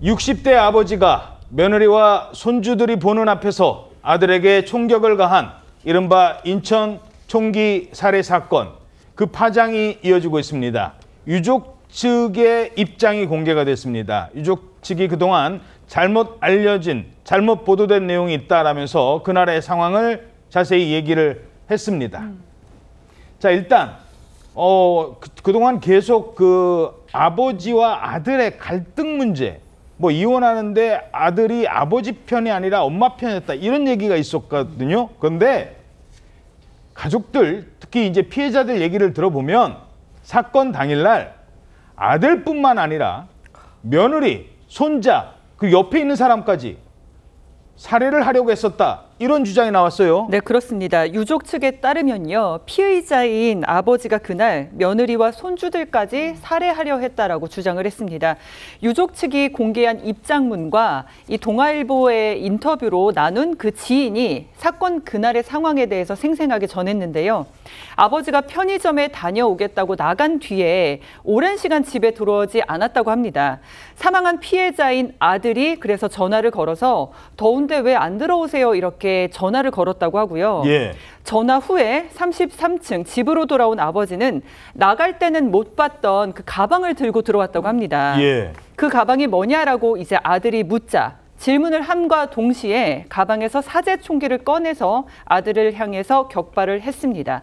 60대 아버지가 며느리와 손주들이 보는 앞에서 아들에게 총격을 가한 이른바 인천 총기 살해 사건, 그 파장이 이어지고 있습니다. 유족 측의 입장이 공개가 됐습니다. 유족 측이 그동안 잘못 보도된 내용이 있다라면서 그날의 상황을 자세히 얘기를 했습니다. 자, 일단 그동안 계속 그 아버지와 아들의 갈등 문제, 뭐 이혼하는데 아들이 아버지 편이 아니라 엄마 편이었다, 이런 얘기가 있었거든요. 그런데 가족들, 특히 이제 피해자들 얘기를 들어보면 사건 당일날 아들뿐만 아니라 며느리, 손자, 그 옆에 있는 사람까지 살해를 하려고 했었다, 이런 주장이 나왔어요. 네, 그렇습니다. 유족 측에 따르면요, 피의자인 아버지가 그날 며느리와 손주들까지 살해하려 했다라고 주장을 했습니다. 유족 측이 공개한 입장문과 이 동아일보의 인터뷰로 나눈 그 지인이 사건 그날의 상황에 대해서 생생하게 전했는데요. 아버지가 편의점에 다녀오겠다고 나간 뒤에 오랜 시간 집에 들어오지 않았다고 합니다. 사망한 피해자인 아들이 그래서 전화를 걸어서 더운데 왜 안 들어오세요? 이렇게 전화를 걸었다고 하고요. 예. 전화 후에 33층 집으로 돌아온 아버지는 나갈 때는 못 봤던 그 가방을 들고 들어왔다고 합니다. 예. 그 가방이 뭐냐라고 이제 아들이 묻자 질문을 함과 동시에 가방에서 사제 총기를 꺼내서 아들을 향해서 격발을 했습니다.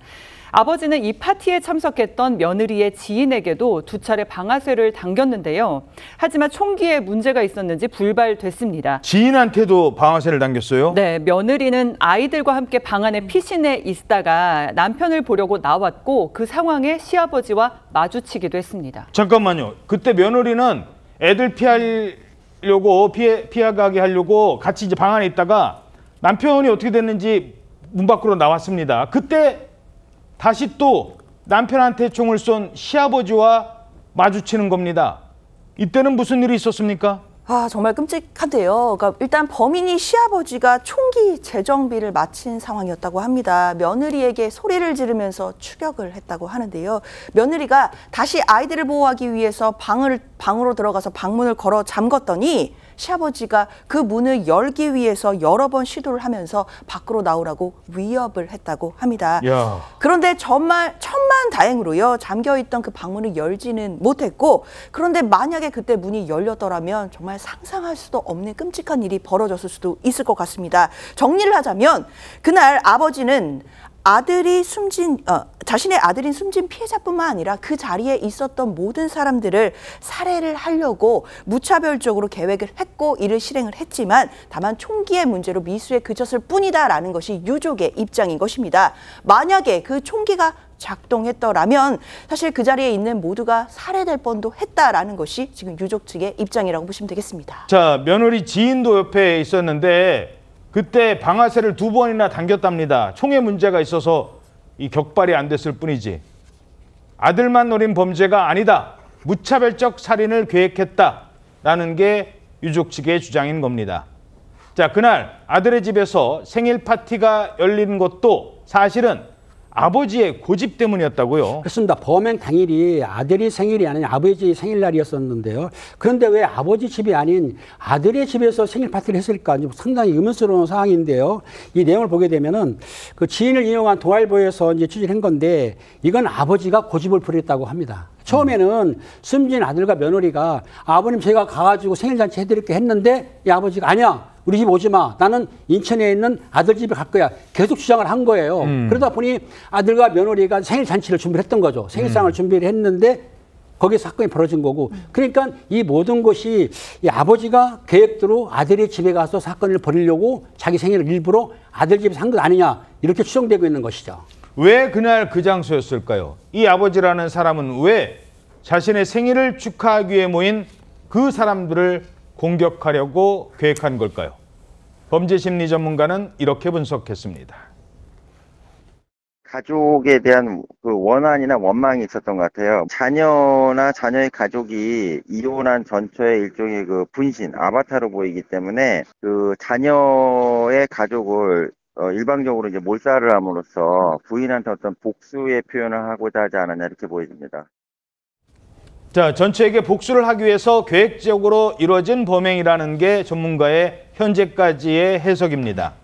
아버지는 이 파티에 참석했던 며느리의 지인에게도 두 차례 방아쇠를 당겼는데요. 하지만 총기에 문제가 있었는지 불발됐습니다. 지인한테도 방아쇠를 당겼어요? 네, 며느리는 아이들과 함께 방 안에 피신해 있다가 남편을 보려고 나왔고 그 상황에 시아버지와 마주치기도 했습니다. 잠깐만요. 그때 며느리는 애들 피해가게 하려고 같이 이제 방 안에 있다가 남편이 어떻게 됐는지 문 밖으로 나왔습니다. 그때 다시 또 남편한테 총을 쏜 시아버지와 마주치는 겁니다. 이때는 무슨 일이 있었습니까? 정말 끔찍한데요. 그러니까 일단 범인이 시아버지가 총기 재정비를 마친 상황이었다고 합니다. 며느리에게 소리를 지르면서 추격을 했다고 하는데요. 며느리가 다시 아이들을 보호하기 위해서 방으로 들어가서 방문을 걸어 잠궜더니 시아버지가 그 문을 열기 위해서 여러 번 시도를 하면서 밖으로 나오라고 위협을 했다고 합니다. 야. 그런데 천만다행으로요, 잠겨있던 그 방문을 열지는 못했고, 그런데 만약에 그때 문이 열렸더라면 정말 상상할 수도 없는 끔찍한 일이 벌어졌을 수도 있을 것 같습니다. 정리를 하자면 그날 아버지는 자신의 아들인 숨진 피해자뿐만 아니라 그 자리에 있었던 모든 사람들을 살해를 하려고 무차별적으로 계획을 했고 이를 실행을 했지만 다만 총기의 문제로 미수에 그쳤을 뿐이다라는 것이 유족의 입장인 것입니다. 만약에 그 총기가 작동했더라면 사실 그 자리에 있는 모두가 살해될 뻔도 했다라는 것이 지금 유족 측의 입장이라고 보시면 되겠습니다. 자, 며느리 지인도 옆에 있었는데 그때 방아쇠를 2번이나 당겼답니다. 총에 문제가 있어서 이 격발이 안 됐을 뿐이지. 아들만 노린 범죄가 아니다, 무차별적 살인을 계획했다라는 게 유족 측의 주장인 겁니다. 자, 그날 아들의 집에서 생일 파티가 열린 것도 사실은 아버지의 고집 때문이었다고요? 그렇습니다. 범행 당일이 아들이 생일이 아닌 아버지 생일날이었었는데요. 그런데 왜 아버지 집이 아닌 아들의 집에서 생일 파티를 했을까? 상당히 의문스러운 상황인데요. 이 내용을 보게 되면은 그 지인을 이용한 동아일보에서 이제 취재를 한 건데 이건 아버지가 고집을 부렸다고 합니다. 처음에는 숨진 아들과 며느리가 아버님 제가 가가지고 생일잔치 해드릴게 했는데 이 아버지가 아니야, 우리 집 오지 마, 나는 인천에 있는 아들 집에 갈 거야, 계속 주장을 한 거예요. 그러다 보니 아들과 며느리가 생일잔치를 준비를 했던 거죠. 생일상을 준비를 했는데 거기에 사건이 벌어진 거고, 그러니까 이 모든 것이 이 아버지가 계획대로 아들의 집에 가서 사건을 벌이려고 자기 생일을 일부러 아들 집에서 한 것 아니냐, 이렇게 추정되고 있는 것이죠. 왜 그날 그 장소였을까요? 이 아버지라는 사람은 왜 자신의 생일을 축하하기 위해 모인 그 사람들을 공격하려고 계획한 걸까요? 범죄심리 전문가는 이렇게 분석했습니다. 가족에 대한 그 원한이나 원망이 있었던 것 같아요. 자녀나 자녀의 가족이 이혼한 전처의 일종의 그 분신, 아바타로 보이기 때문에 그 자녀의 가족을 일방적으로 이제 몰살을 함으로써 부인한테 어떤 복수의 표현을 하고자 하지 않았냐, 이렇게 보여집니다. 자, 전체에게 복수를 하기 위해서 계획적으로 이루어진 범행이라는 게 전문가의 현재까지의 해석입니다.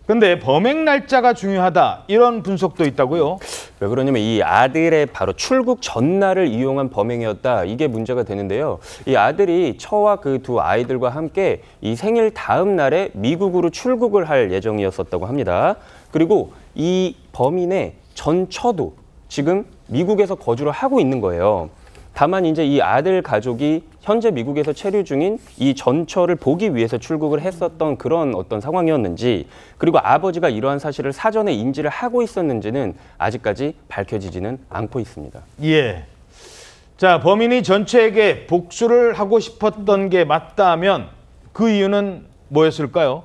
근데 범행 날짜가 중요하다 이런 분석도 있다고요? 왜 그러냐면 이 아들의 바로 출국 전날을 이용한 범행이었다. 이게 문제가 되는데요. 이 아들이 처와 그 두 아이들과 함께 이 생일 다음 날에 미국으로 출국을 할 예정이었었다고 합니다. 그리고 이 범인의 전처도 지금 미국에서 거주를 하고 있는 거예요. 다만 이제 이 아들 가족이 현재 미국에서 체류 중인 이 전처를 보기 위해서 출국을 했었던 그런 어떤 상황이었는지, 그리고 아버지가 이러한 사실을 사전에 인지를 하고 있었는지는 아직까지 밝혀지지는 않고 있습니다. 예. 자, 범인이 전체에게 복수를 하고 싶었던 게 맞다면 그 이유는 뭐였을까요?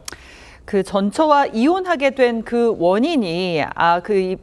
그 전처와 이혼하게 된 그 원인이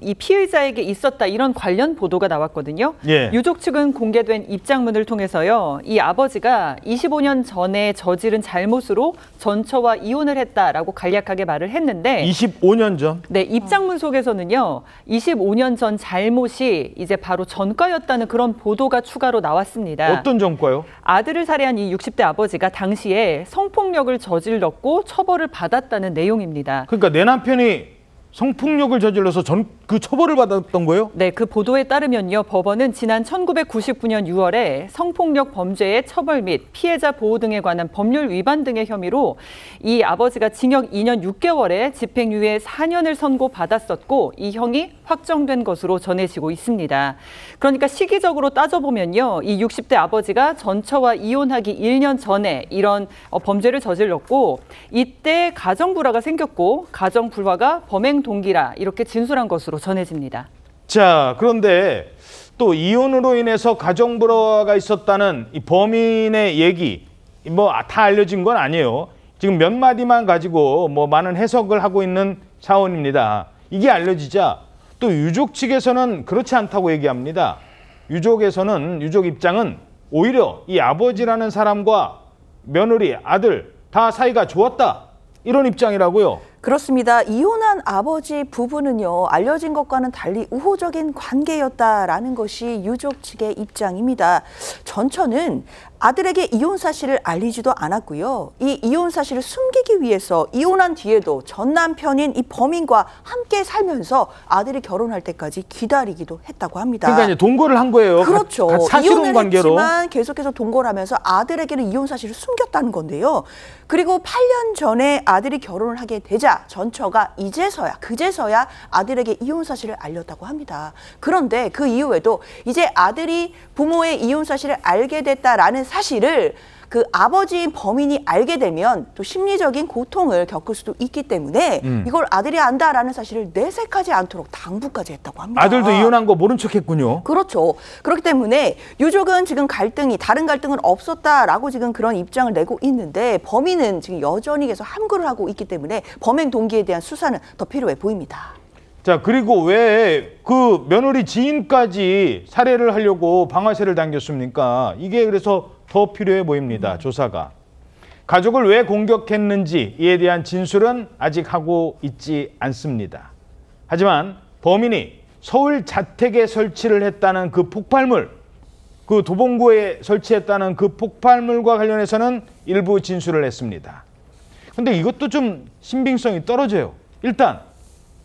이 피의자에게 있었다 이런 관련 보도가 나왔거든요. 예. 유족 측은 공개된 입장문을 통해서요. 이 아버지가 25년 전에 저지른 잘못으로 전처와 이혼을 했다라고 간략하게 말을 했는데 25년 전? 네, 입장문 속에서는요. 25년 전 잘못이 이제 바로 전과였다는 그런 보도가 추가로 나왔습니다. 어떤 전과요? 아들을 살해한 이 60대 아버지가 당시에 성폭력을 저질렀고 처벌을 받았다는 내용입니다. 그러니까 내 남편이 성폭력을 저질러서 그 처벌을 받았던 거예요? 네, 그 보도에 따르면요. 법원은 지난 1999년 6월에 성폭력 범죄의 처벌 및 피해자 보호 등에 관한 법률 위반 등의 혐의로 이 아버지가 징역 2년 6개월에 집행유예 4년을 선고받았었고 이 형이 확정된 것으로 전해지고 있습니다. 그러니까 시기적으로 따져보면요. 이 60대 아버지가 전처와 이혼하기 1년 전에 이런 범죄를 저질렀고 이때 가정불화가 생겼고 가정불화가 범행 동기라 이렇게 진술한 것으로 전해집니다. 자, 그런데 또 이혼으로 인해서 가정불화가 있었다는 이 범인의 얘기 뭐 다 알려진 건 아니에요. 지금 몇 마디만 가지고 뭐 많은 해석을 하고 있는 차원입니다. 이게 알려지자 또 유족 측에서는 그렇지 않다고 얘기합니다. 유족 입장은 오히려 이 아버지라는 사람과 며느리, 아들 다 사이가 좋았다 이런 입장이라고요. 그렇습니다. 이혼한 아버지 부부는요, 알려진 것과는 달리 우호적인 관계였다라는 것이 유족 측의 입장입니다. 전처는 아들에게 이혼 사실을 알리지도 않았고요. 이 이혼 사실을 숨기기 위해서 이혼한 뒤에도 전 남편인 이 범인과 함께 살면서 아들이 결혼할 때까지 기다리기도 했다고 합니다. 그러니까 이제 동거를 한 거예요. 그렇죠. 사실혼 이혼을 관계로. 했지만 계속해서 동거를 하면서 아들에게는 이혼 사실을 숨겼다는 건데요. 그리고 8년 전에 아들이 결혼을 하게 되자 전처가 그제서야 아들에게 이혼 사실을 알렸다고 합니다. 그런데 그 이후에도 이제 아들이 부모의 이혼 사실을 알게 됐다라는 사실을 그 아버지인 범인이 알게 되면 또 심리적인 고통을 겪을 수도 있기 때문에 이걸 아들이 안다라는 사실을 내색하지 않도록 당부까지 했다고 합니다. 아들도 이혼한 거 모른 척했군요. 그렇죠. 그렇기 때문에 유족은 지금 다른 갈등은 없었다라고 지금 그런 입장을 내고 있는데 범인은 지금 여전히 계속 함구를 하고 있기 때문에 범행 동기에 대한 수사는 더 필요해 보입니다. 자, 그리고 왜 그 며느리 지인까지 살해를 하려고 방아쇠를 당겼습니까? 이게 그래서 더 필요해 보입니다. 조사가. 가족을 왜 공격했는지 이에 대한 진술은 아직 하고 있지 않습니다. 하지만 범인이 서울 자택에 설치를 했다는 그 폭발물, 그 도봉구에 설치했다는 그 폭발물과 관련해서는 일부 진술을 했습니다. 근데 이것도 좀 신빙성이 떨어져요. 일단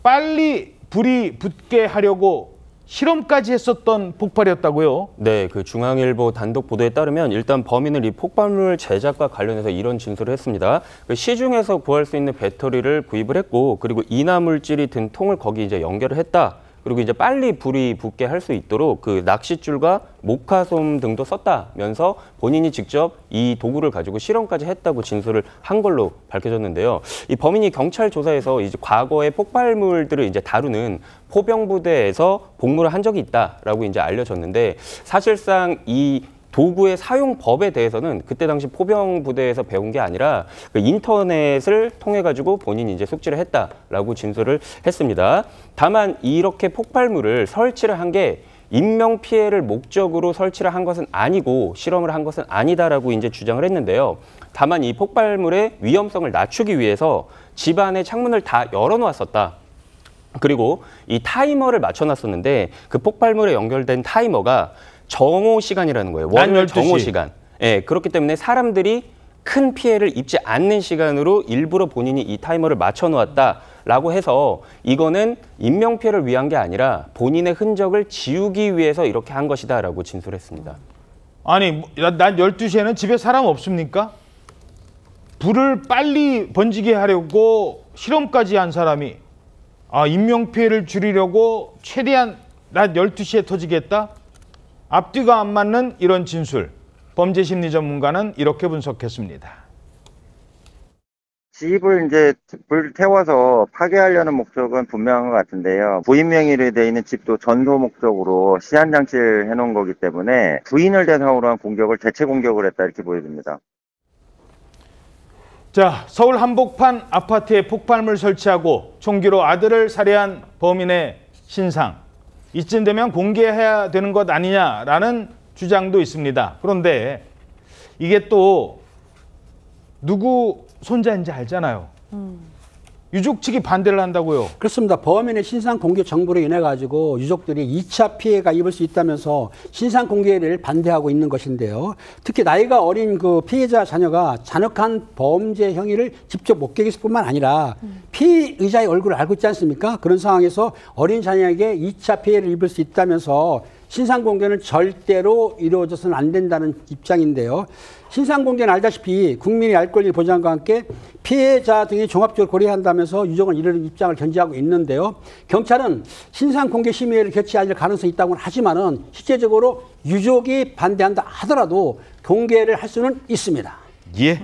빨리 불이 붙게 하려고 실험까지 했었던 폭발이었다고요? 네, 그 중앙일보 단독 보도에 따르면 일단 범인은 이 폭발물 제작과 관련해서 이런 진술을 했습니다. 그 시중에서 구할 수 있는 배터리를 구입을 했고, 그리고 인화물질이 든 통을 거기 이제 연결을 했다. 그리고 이제 빨리 불이 붙게 할 수 있도록 그 낚싯줄과 목화솜 등도 썼다면서 본인이 직접 이 도구를 가지고 실험까지 했다고 진술을 한 걸로 밝혀졌는데요. 이 범인이 경찰 조사에서 이제 과거의 폭발물들을 이제 다루는 포병부대에서 복무를 한 적이 있다라고 이제 알려졌는데, 사실상 이 도구의 사용법에 대해서는 그때 당시 포병부대에서 배운 게 아니라 그 인터넷을 통해 가지고 본인이 이제 숙지를 했다라고 진술을 했습니다. 다만 이렇게 폭발물을 설치를 한 게 인명 피해를 목적으로 설치를 한 것은 아니고 실험을 한 것은 아니다라고 이제 주장을 했는데요. 다만 이 폭발물의 위험성을 낮추기 위해서 집안의 창문을 다 열어놓았었다. 그리고 이 타이머를 맞춰놨었는데 그 폭발물에 연결된 타이머가 정오 시간이라는 거예요. 낮 월요일 12시. 정오 시간. 예, 그렇기 때문에 사람들이 큰 피해를 입지 않는 시간으로 일부러 본인이 이 타이머를 맞춰 놓았다라고 해서 이거는 인명 피해를 위한 게 아니라 본인의 흔적을 지우기 위해서 이렇게 한 것이다라고 진술했습니다. 아니, 낮 12시에는 집에 사람 없습니까? 불을 빨리 번지게 하려고 실험까지 한 사람이 인명피해를 줄이려고 최대한 낮 12시에 터지겠다? 앞뒤가 안 맞는 이런 진술. 범죄심리 전문가는 이렇게 분석했습니다. 집을 이제 불 태워서 파괴하려는 목적은 분명한 것 같은데요. 부인 명의로 되어 있는 집도 전소 목적으로 시한 장치를 해놓은 거기 때문에 부인을 대상으로 한 공격을 대체 공격을 했다 이렇게 보여집니다. 자, 서울 한복판 아파트에 폭발물 설치하고 총기로 아들을 살해한 범인의 신상. 이쯤 되면 공개해야 되는 것 아니냐라는 주장도 있습니다. 그런데 이게 또 누구 손자인지 알잖아요. 유족 측이 반대를 한다고요. 그렇습니다. 범인의 신상 공개 정보로 인해 가지고 유족들이 2차 피해가 입을 수 있다면서 신상 공개를 반대하고 있는 것인데요. 특히 나이가 어린 그 피해자 자녀가 잔혹한 범죄 행위를 직접 목격했을 뿐만 아니라 피의자의 얼굴을 알고 있지 않습니까? 그런 상황에서 어린 자녀에게 2차 피해를 입을 수 있다면서 신상 공개는 절대로 이루어져서는 안 된다는 입장인데요. 신상 공개는 알다시피 국민의 알 권리 보장과 함께 피해자 등이 종합적으로 고려한다면서 유족은 이런 입장을 견지하고 있는데요. 경찰은 신상 공개 심의회를 개최할 가능성이 있다고는 하지만은 실제적으로 유족이 반대한다 하더라도 공개를 할 수는 있습니다. 예.